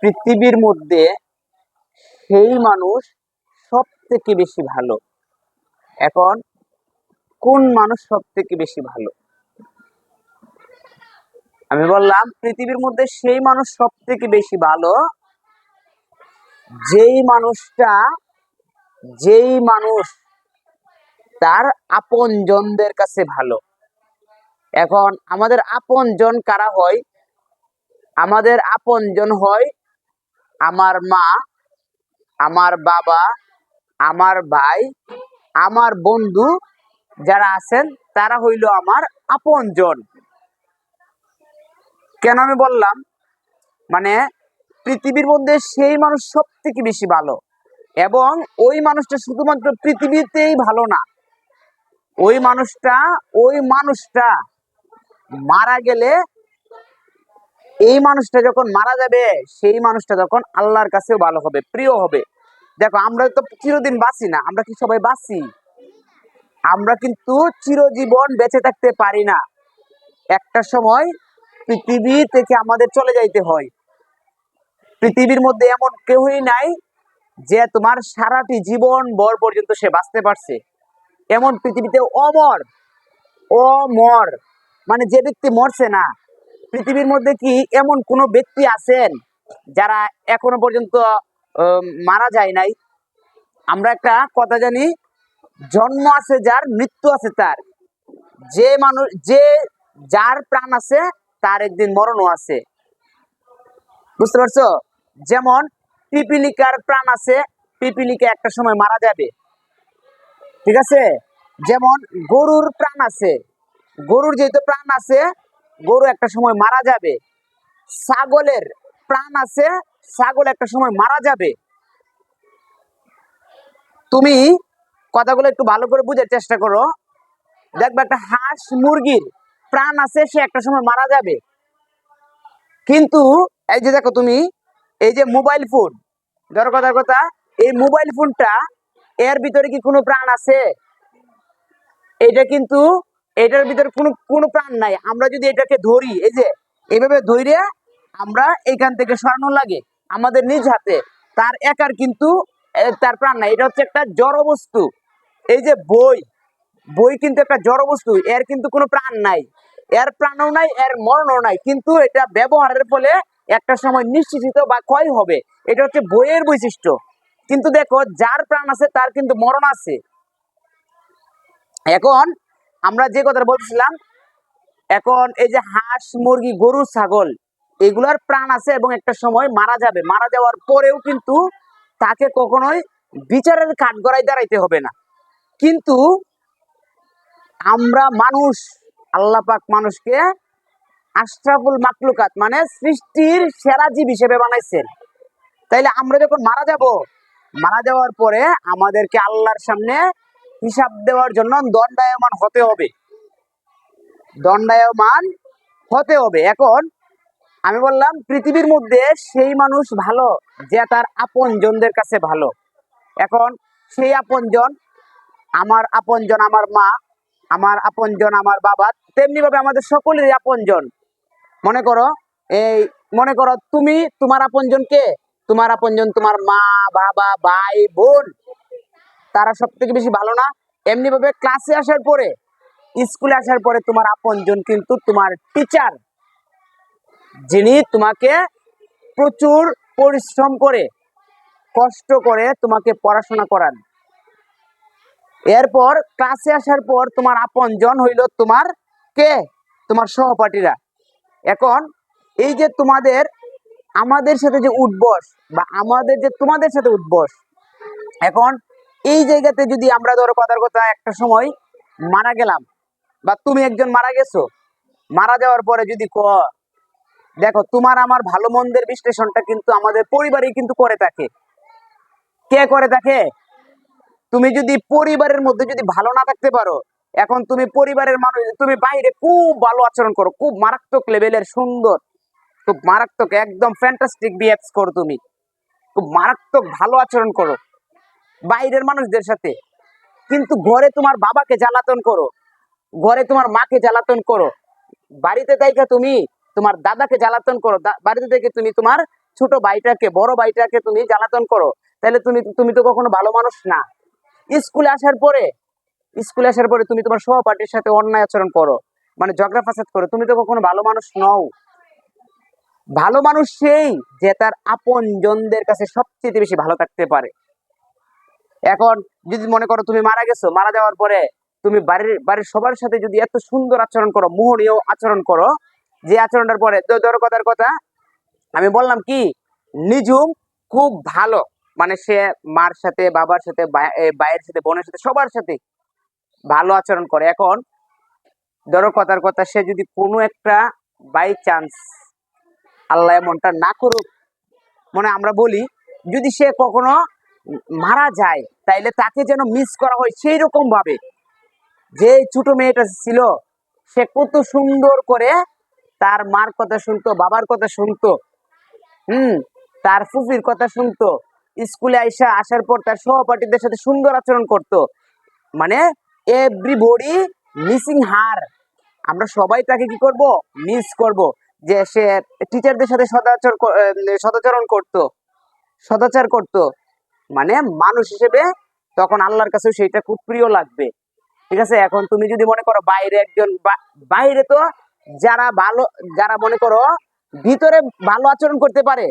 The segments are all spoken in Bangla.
পৃথিবীর মধ্যে সেই মানুষ সব থেকে বেশি ভালো। এখন কোন মানুষ সব থেকে বেশি ভালো? আমি বললাম পৃথিবীর মধ্যে সেই মানুষ সব থেকে বেশি ভালো যেই মানুষটা যেই মানুষ তার আপন জনদের কাছে ভালো। এখন আমাদের আপন জন কারা হয়? আমাদের আপন জন হয় আমার মা, আমার বাবা, আমার ভাই, আমার বন্ধু যারা আছেন তারা হইল আমার আপন জন। কেন আমি বললাম, মানে পৃথিবীর মধ্যে সেই মানুষ সব থেকে বেশি ভালো, এবং ওই মানুষটা শুধুমাত্র পৃথিবীতেই ভালো না, ওই মানুষটা মারা গেলে, এই মানুষটা যখন মারা যাবে সেই মানুষটা তখন আল্লাহর কাছেও ভালো হবে, প্রিয় হবে। দেখো, আমরা তো চিরদিন বাঁচি না, আমরা কি সবাই বাঁচি? আমরা কিন্তু চিরজীবন বেঁচে থাকতে পারি না। একটা সময় পৃথিবী থেকে আমাদের চলে যাইতে হয়। পৃথিবীর মধ্যে এমন কেউই নাই যে তোমার সারাটি জীবন ভর পর্যন্ত সে বাঁচতে পারছে। এমন পৃথিবীতে অমর অমর মানে যে ব্যক্তি মরছে না, পৃথিবীর মধ্যে কি এমন কোন ব্যক্তি আছেন যারা এখনো পর্যন্ত মারা যায় নাই? আমরা একটা কথা জানি, জন্ম আছে যার, মৃত্যু আছে তার। যার প্রাণ আছে তার একদিন মরণও আছে। বুঝতে পারছো? যেমন পিপিলিকার প্রাণ আছে, পিপিলিকা একটা সময় মারা যাবে, ঠিক আছে? যেমন গরুর প্রাণ আছে, গরুর যেহেতু প্রাণ আছে, গরু একটা সময় মারা যাবে। ছাগলের প্রাণ আছে, ছাগল একটা সময় মারা যাবে। তুমি কথাগুলো একটু ভালো করে বুঝার চেষ্টা করো। দেখবে একটা হাঁস মুরগির প্রাণ আছে, সে একটা সময় মারা যাবে। কিন্তু এই যে দেখো, তুমি এই যে মোবাইল ফোন, ধরো কথার কথা, এই মোবাইল ফোনটা, এর ভিতরে কি কোনো প্রাণ আছে? এটা কিন্তু, এটার ভিতরে কোনো কোনো প্রাণ নাই। আমরা যদি এটাকে ধরি, এই যে এইভাবে ধরে আমরা এইখান থেকে সরানো লাগে আমাদের নিজ হাতে, তার একার কিন্তু তার প্রাণ নাই। এটা হচ্ছে একটা জড় বস্তু। এই যে বই, বই কিন্তু একটা জড় বস্তু, এর কিন্তু কোনো প্রাণ নাই, এর প্রাণও নাই, এর মরণও নাই, কিন্তু এটা ব্যবহারের ফলে একটা সময় নিশ্চিত বা ক্ষয় হবে। এটা হচ্ছে বইয়ের বৈশিষ্ট্য। কিন্তু দেখো, যার প্রাণ আছে তার কিন্তু মরণ আছে। এখন আমরা যে কথা বলছিলাম, এখন এই যে হাঁস মুরগি গরু ছাগল, এগুলার প্রাণ আছে এবং একটা সময় মারা যাবে। মারা যাওয়ার পরেও কিন্তু তাকে কখনোই বিচারের কাঠগড়ায় দাঁড়াইতে হবে না। কিন্তু আমরা মানুষ, আল্লাহ পাক মানুষকে আশরাফুল মাকলুকাত মানে সৃষ্টির সেরা জীব হিসেবে বানাইছেন। তাইলে আমরা যখন মারা যাব, মারা যাওয়ার পরে আমাদেরকে আল্লাহর সামনে হিসাব দেওয়ার জন্য দণ্ডায়মান হতে হবে, দণ্ডায়মান হতে হবে। এখন আমি বললাম পৃথিবীর মধ্যে সেই মানুষ ভালো যে তার আপন জনদের কাছে ভালো। এখন সেই আপনজন, আমার আপনজন আমার মা, আমার আপনজন আমার বাবা, তেমনি ভাবে আমাদের সকলেরই আপনজন। মনে করো, এই মনে করো তুমি, তোমার আপনজন কে? তোমার আপনজন তোমার মা, বাবা, ভাই, বোন, তারা সব থেকে বেশি ভালো না? এমনি ভাবে ক্লাসে আসার পরে, স্কুলে আসার পরে তোমার আপনজন কিন্তু তোমার টিচার, যিনি তোমাকে প্রচুর পরিশ্রম করে, কষ্ট করে তোমাকে পড়াশোনা করান। এরপর ক্লাসে আসার পর তোমার আপনজন হইল তোমার কে? তোমার সহপাঠীরা। এখন এই যে তোমাদের, আমাদের সাথে যে উঠবস, বা আমাদের যে তোমাদের সাথে উঠবস, এখন এই জায়গাতে যদি আমরা ধরো কথার কথা একটা সময় মারা গেলাম, বা তুমি একজন মারা গেছো, মারা যাওয়ার পরে যদি দেখো, তোমার আমার ভালো মন্দের বিশ্লেষণটা কিন্তু আমাদের পরিবারই কিন্তু করে থাকে। কে করে থাকে? তুমি যদি পরিবারের মধ্যে যদি ভালো না থাকতে পারো, এখন তুমি পরিবারের মানুষ, তুমি বাইরে খুব ভালো আচরণ করো, খুব মারাত্মক লেভেলের সুন্দর, খুব মারাত্মক, একদম ফ্যান্টাস্টিক বিহেভ করো, তুমি খুব মারাত্মক ভালো আচরণ করো বাইরের মানুষদের সাথে, কিন্তু ঘরে তোমার বাবাকে জ্বালাতন করো, ঘরে তোমার মাকে জ্বালাতন করো, বাড়িতে থেকে তুমি তোমার দাদাকে জ্বালাতন করো, বাড়িতে থেকে তুমি তোমার ছোট ভাইটাকে, বড় ভাইটাকে তুমি জ্বালাতন করো, তাহলে তুমি তুমি তো কখনো ভালো মানুষ না। স্কুলে আসার পরে তুমি তোমার সহপাঠীর সাথে অন্যায় আচরণ করো, মানে ঝগড়া ফাসাদ করো, তুমি তো কখনো ভালো মানুষ নও। ভালো মানুষ সেই যে তার আপন জনদের কাছে সবচেয়ে বেশি ভালো থাকতে পারে। এখন যদি মনে করো তুমি মারা গেছো, মারা যাওয়ার পরে তুমি বাড়ির সবার সাথে যদি এত সুন্দর আচরণ করো, মোহনীয় আচরণ করো, যে আচরণটার পরে ধরো কথার কথা আমি বললাম কি, নিজুম খুব ভালো, মানে সে মার সাথে, বাবার সাথে, ভাইয়ের সাথে, বোনের সাথে, সবার সাথে ভালো আচরণ করে। এখন ধরো কথার কথা সে যদি কোনো একটা বাই চান্স, আল্লাহ এমনটা না করুক, মানে আমরা বলি যদি সে কখনো মারা যায়, তাইলে তাকে যেন মিস করা হয় সেই রকম ভাবে। যে ছোট মেয়েটা ছিল সে কত সুন্দর করে তার মার কথা শুনতো, বাবার কথা শুনতো, তার ফুফির কথা শুনতো, স্কুলে আসার পর তার সহপাঠীদের সাথে সুন্দর আচরণ করত, মানে এভরিবডি মিসিং হার। আমরা সবাই তাকে কি করব, মিস করব, যে সে টিচারদের সাথে সদাচরণ করত, সদাচার করত, মানে মানুষ হিসেবে তখন আল্লাহর কাছেও সেইটা খুব প্রিয় লাগবে। ঠিক আছে। এখন তুমি যদি মনে করো বাইরে একজন, বাইরে তো যারা ভালো, যারা মনে করো ভিতরে ভালো আচরণ করতে পারে,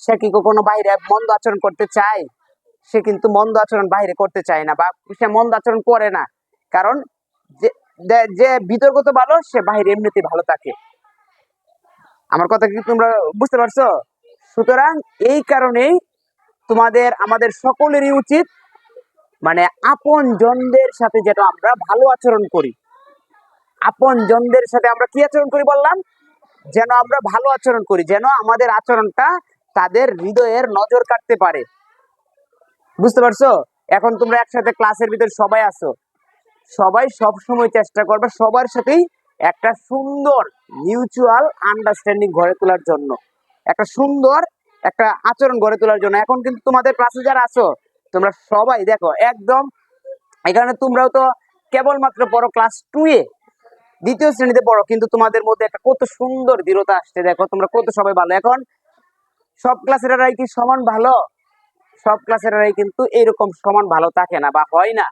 সে কি কখনো বাইরে মন্দ আচরণ করতে চায়? সে কিন্তু মন্দ আচরণ বাইরে করতে চায় না, বা সে মন্দ আচরণ করে না, কারণ যে বিতর্কত ভালো সে বাইরে এমনিতে ভালো থাকে। আমার কথা কি তোমরা বুঝতে পারছো? সুতরাং এই কারণেই আমাদের সকলেরই উচিত, মানে আপন জনদের সাথে যেন আমরা ভালো আচরণ করি। আপন জনদের সাথে আমরা কি আচরণ করি বললাম? যেন আমরা ভালো আচরণ করি, যেন আমাদের আচরণটা তাদের হৃদয়ের নজর কাটতে পারে। বুঝতে পারছো? এখন তোমরা একসাথে ক্লাসের ভিতরে সবাই আছো, সবাই সব সময় চেষ্টা করবে সবার সাথেই একটা সুন্দর মিউচুয়াল আন্ডারস্ট্যান্ডিং গড়ে তোলার জন্য, একটা সুন্দর একটা আচরণ গড়ে তোলার জন্য। এখন কিন্তু তোমাদের ক্লাসে যারা আছো তোমরা সবাই দেখো একদম, এখানে তোমরাও তো কেবলমাত্র পড়ো ক্লাস 2-এ, দ্বিতীয় শ্রেণীতে পড়ো, কিন্তু তোমাদের মধ্যে একটা কত সুন্দর দৃঢ়তা আসছে, দেখো তোমরা কত সবাই ভালো। এখন সব ক্লাসেরাই কি সমান ভালো? সব ক্লাসেরাই কিন্তু এইরকম সমান ভালো থাকে না বা হয় না।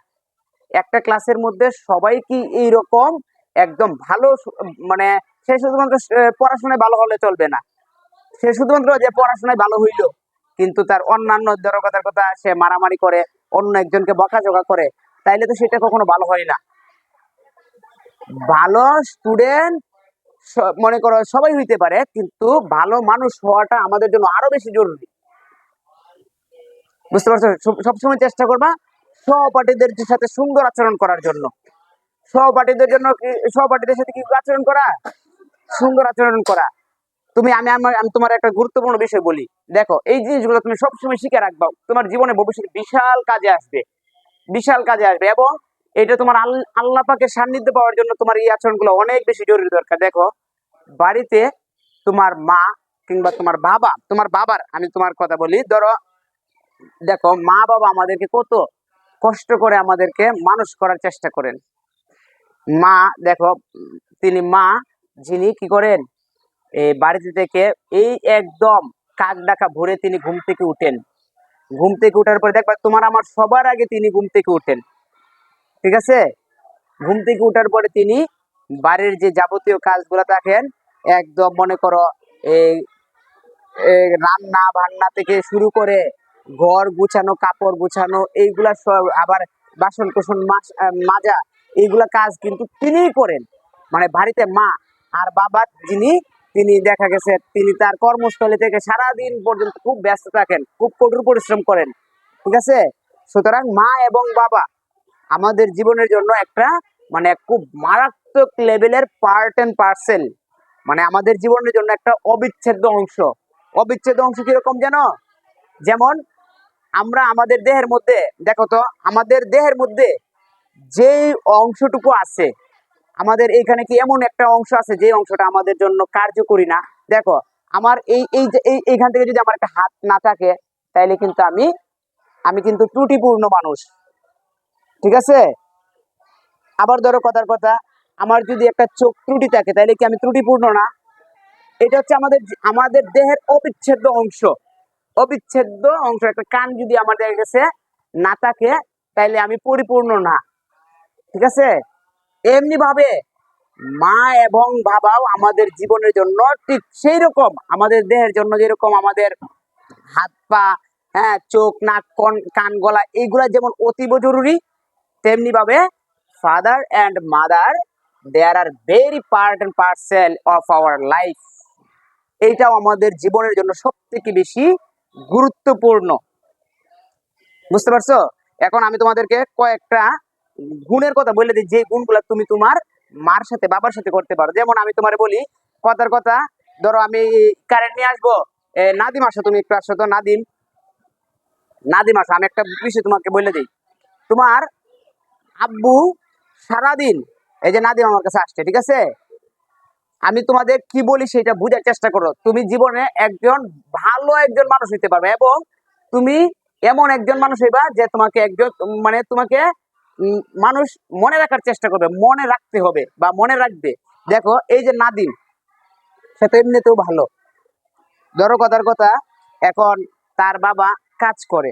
একটা ক্লাসের মধ্যে সবাই কি এইরকম একদম ভালো, মানে সে শুধুমাত্র পড়াশোনায় ভালো হলে চলবে না, সে শুধুমাত্র যে পড়াশোনায় ভালো হইলো কিন্তু তার অন্যান্য দরকার কথা সে মারামারি করে, অন্য একজনকে বকাঝকা করে, তাইলে তো সেটা কখনো ভালো হয় না। ভালো স্টুডেন্ট মনে করো সবাই হইতে পারে, কিন্তু ভালো মানুষ হওয়াটা আমাদের জন্য আরো বেশি জরুরি। বুঝতে পারছো? সবসময় চেষ্টা করবা সহপাঠীদের সাথে সুন্দর আচরণ করার জন্য। সহপাঠীদের সাথে কি আচরণ করা? সুন্দর আচরণ করা। আমি তোমার একটা গুরুত্বপূর্ণ বিষয় বলি, দেখো এই জিনিসগুলো তুমি সবসময় শিখে রাখবা, তোমার জীবনে ভবিষ্যতে বিশাল কাজে আসবে, বিশাল কাজে আসবে। এবং এটা তোমার আল্লাহ পাকের সান্নিধ্য পাওয়ার জন্য তোমার এই আচরণগুলো অনেক বেশি জরুরি দরকার। দেখো বাড়িতে তোমার মা কিংবা তোমার বাবার আমি তোমার কথা বলি, ধরো দেখো মা বাবা আমাদেরকে কত কষ্ট করে আমাদেরকে মানুষ করার চেষ্টা করেন। মা দেখো, মা যিনি কি করেন, এই বাড়িতে থেকে এই একদম কাক ডাকা ভোরে তিনি ঘুম থেকে উঠেন, ঘুম থেকে উঠার পরে দেখবা তোমার আমার সবার আগে তিনি ঘুম থেকে উঠেন। ঠিক আছে। ঘুম থেকে উঠার পরে তিনি বাড়ির যে যাবতীয় কাজগুলো থাকেন, একদম মনে করো এই রান্না বান্না থেকে শুরু করে ঘর গুছানো, কাপড় গুছানো, এইগুলা সব, আবার বাসন কোসন মাজা, এইগুলা কাজ কিন্তু তিনিই করেন। মানে বাড়িতে মা আর বাবা তিনি দেখা গেছে তিনি তার কর্মস্থলে থেকে সারাদিন পর্যন্ত খুব ব্যস্ত থাকেন, খুব কঠোর পরিশ্রম করেন। ঠিক আছে। সুতরাং মা এবং বাবা আমাদের জীবনের জন্য একটা, মানে খুব মারাত্মক লেভেলের পার্ট এন্ড পার্সেল, মানে আমাদের জীবনের জন্য একটা অবিচ্ছেদ্য অংশ। অবিচ্ছেদ্য অংশ কিরকম জানো? যেমন আমরা আমাদের দেহের মধ্যে, দেখো তো আমাদের দেহের মধ্যে যেই অংশটুকু আছে, আমাদের এখানে কি এমন একটা অংশ আছে যে অংশটা আমাদের জন্য কার্যকরী না? দেখো আমার এইখান থেকে যদি আমার একটা হাত না থাকে, তাইলে কিন্তু আমি কিন্তু ত্রুটিপূর্ণ মানুষ। ঠিক আছে। আবার ধরো কথার কথা, আমার যদি একটা চোখ ত্রুটি থাকে, তাহলে কি আমি ত্রুটিপূর্ণ না? এটা হচ্ছে আমাদের আমাদের দেহের অবিচ্ছেদ্য অংশ। অবিচ্ছেদ্য অংশ। একটা কান যদি আমাদের কাছে না থাকে তাইলে আমি পরিপূর্ণ না। ঠিক আছে? এমনি ভাবে মা এবং বাবাও আমাদের জীবনের জন্য ঠিক সেই রকম, আমাদের দেহের জন্য যেরকম আমাদের হাত পা, হ্যাঁ, চোখ নাক কান গলা এইগুলা যেমন অতীব জরুরি, তেমনি ভাবে father and mother there are very part and parcel of our life. এইটাও আমাদের জীবনের জন্য সব থেকে বেশি গুরুত্বপূর্ণ। বুঝতে পারছো? এখন আমি তোমাদেরকে কয়েকটা গুণের কথা বলে দিই, যে গুণগুলো তুমি তোমার মার সাথে বাবার সাথে করতে পারো। যেমন আমি তোমার বলি কথার কথা, ধরো আমি কারেন্ট নিয়ে আসবো, নাদিম আসো, তুমি একটু আসো তো, নাদিম, নাদিম আসো, আমি একটা বিষয় তোমাকে বলে দিই। তোমার আব্বু সারাদিন, এই যে নাদিম আমার কাছে আসছে, ঠিক আছে, আমি তোমাদের কি বলি সেটা বোঝার চেষ্টা করো। তুমি জীবনে একজন ভালো একজন মানুষ হইতে পারবে, এবং তুমি এমন একজন মানুষ হইবা যে তোমাকে একজন, মানে তোমাকে মানুষ মনে রাখার চেষ্টা করবে, মনে রাখতে হবে বা মনে রাখবে। দেখো এই যে নাদিম, সে তো এমনিতেও ভালো। ধরো কথার কথা, এখন তার বাবা কাজ করে,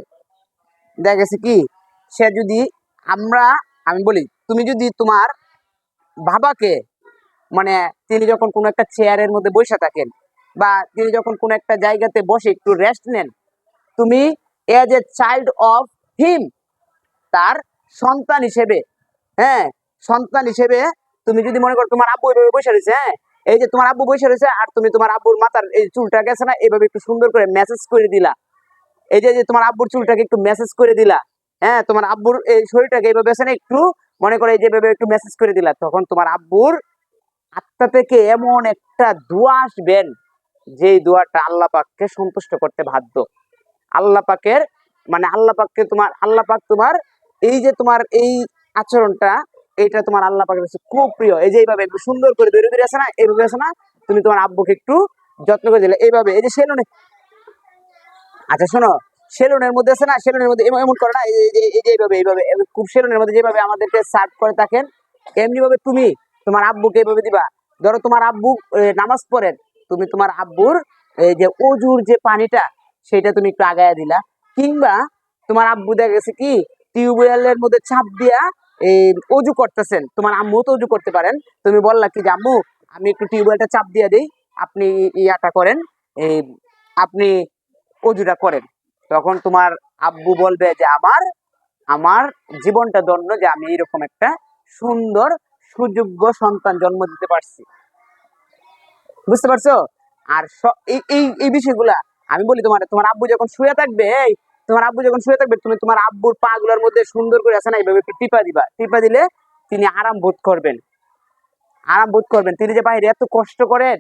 দেখা গেছে কি, সে যদি আমি বলি, তুমি যদি তোমার বাবাকে, মানে তিনি যখন কোনো একটা চেয়ারের মধ্যে বসে থাকেন বা তিনি যখন কোনো একটা জায়গাতে বসে একটু রেস্ট নেন, তুমি as a child of him, তার সন্তান হিসেবে, হ্যাঁ, সন্তান হিসেবে তুমি যদি মনে করো তোমার আব্বু এইভাবে বসে রয়েছে, হ্যাঁ, এই যে তোমার আব্বু বসে রয়েছে আর তুমি তোমার আব্বুর মাথার এই চুলটা গেছে না, এইভাবে একটু সুন্দর করে মেসেজ করে দিলা, এই যে তোমার আব্বুর চুলটাকে একটু মেসেজ করে দিলা, হ্যাঁ, তোমার আব্বুর এই শরীরটাকে এইভাবে আছে না, একটু মনে করে এই যে একটু মেসেজ করে দিলা, তখন তোমার আব্বুর আত্মা থেকে এমন একটা দোয়া আসবেন, যে দোয়াটা আল্লাহ পাককে সন্তুষ্ট করতে বাধ্য। আল্লাহ পাকের, মানে আল্লাহ পাককে তোমার, আল্লাহ পাক তোমার এই যে তোমার এই আচরণটা, এটা তোমার আল্লাহ পাকের কাছে খুব প্রিয়। এই যে এইভাবে একটু সুন্দর করে ধরে ধরে আছে না, এইভাবে আছে না, তুমি তোমার আব্বুকে একটু যত্ন করে দিলে এইভাবে, এই যে সেলুনে, আচ্ছা শোনো, সেলুনের মধ্যে আছে না, সেলুনের মধ্যে এমন করে না, এই যে এইভাবে খুব সেলুনের মধ্যে যেভাবে আমাদেরকে সার্ভ করে থাকেন, এমনি ভাবে তুমি তোমার আব্বুকে এইভাবে দিবা। ধরো তোমার আব্বু নামাজ পড়েন, তুমি তোমার আব্বুর এই যে অজুর যে পানিটা, সেটা তুমি একটু আগায়া দিলা। কিংবা তোমার আব্বু দেখা গেছে কি টিউবওয়েলের মধ্যে চাপ দিয়া এই অজু করতেছেন, তোমার আম্মু তো অজু করতে পারেন, তুমি বললা কি যে আম্মু আমি একটু টিউবওয়েলটা চাপ দিয়ে দিই, আপনি ইয়াটা করেন, এই আপনি অজুটা করেন। তখন তোমার আব্বু বলবে যে আমার আমার জীবনটা ধন্য যে আমি এরকম একটা সুন্দর সুযোগ্য সন্তান জন্ম দিতে পারছি। বুঝতে পারছো? আর এই এই এই বিষয়গুলা আমি বলি, তোমার আব্বু যখন শুয়ে থাকবে, তোমার আব্বু যখন শুয়ে থাকবে, তুমি তোমার আব্বুর পা গুলোর মধ্যে সুন্দর করে আছে না, এইভাবে একটু টিপা দিবা, টিপা দিলে তিনি আরাম বোধ করবেন, আরাম বোধ করবেন। তিনি যে বাইরে এত কষ্ট করেন,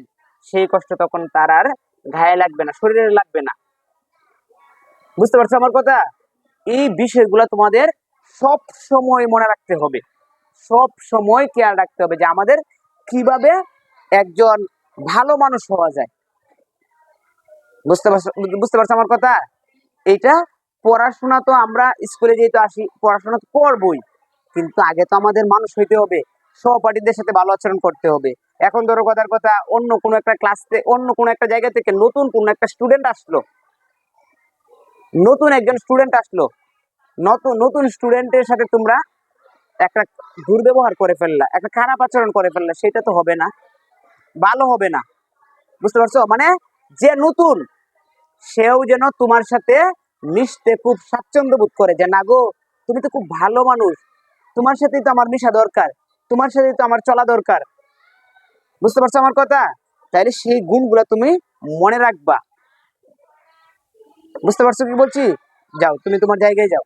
সেই কষ্ট তখন তার আর গায়ে লাগবে না, শরীরে লাগবে না। বুঝতে পারছো আমার কথা? এই বিষয়গুলো তোমাদের সব সময় মনে রাখতে হবে, সব সময় খেয়াল রাখতে হবে যে আমাদের কিভাবে একজন ভালো মানুষ হওয়া যায়। বুঝতে পারছো? বুঝতে পারছো আমার কথা? এটা পড়াশোনা তো আমরা স্কুলে যেহেতু আসি, পড়াশোনা তো করবই, কিন্তু আগে তো আমাদের মানুষ হইতে হবে, সহপাঠীদের সাথে ভালো আচরণ করতে হবে। এখন ধরো কথার কথা, অন্য কোনো একটা ক্লাস থেকে, অন্য কোনো একটা জায়গা থেকে নতুন কোনো একটা স্টুডেন্ট আসলো, নতুন একজন স্টুডেন্ট আসলো, নতুন নতুন স্টুডেন্টের সাথে তোমরা একটা দুর্ব্যবহার করে ফেললা, একটা খারাপ আচরণ করে ফেললা, সেটা তো হবে না, ভালো হবে না। বুঝতে পারছো? মানে যে নতুন, সেও যেন তোমার সাথে মিশতে খুব স্বাচ্ছন্দ্য বোধ করে, যে না গো তুমি তো খুব ভালো মানুষ, তোমার সাথেই তো আমার মিশা দরকার, তোমার সাথেই তো আমার চলা দরকার। বুঝতে পারছো আমার কথা? তাইলে সেই গুণগুলা তুমি মনে রাখবা। বুঝতে পারছো কি বলছি? যাও তুমি তোমার জায়গায় যাও।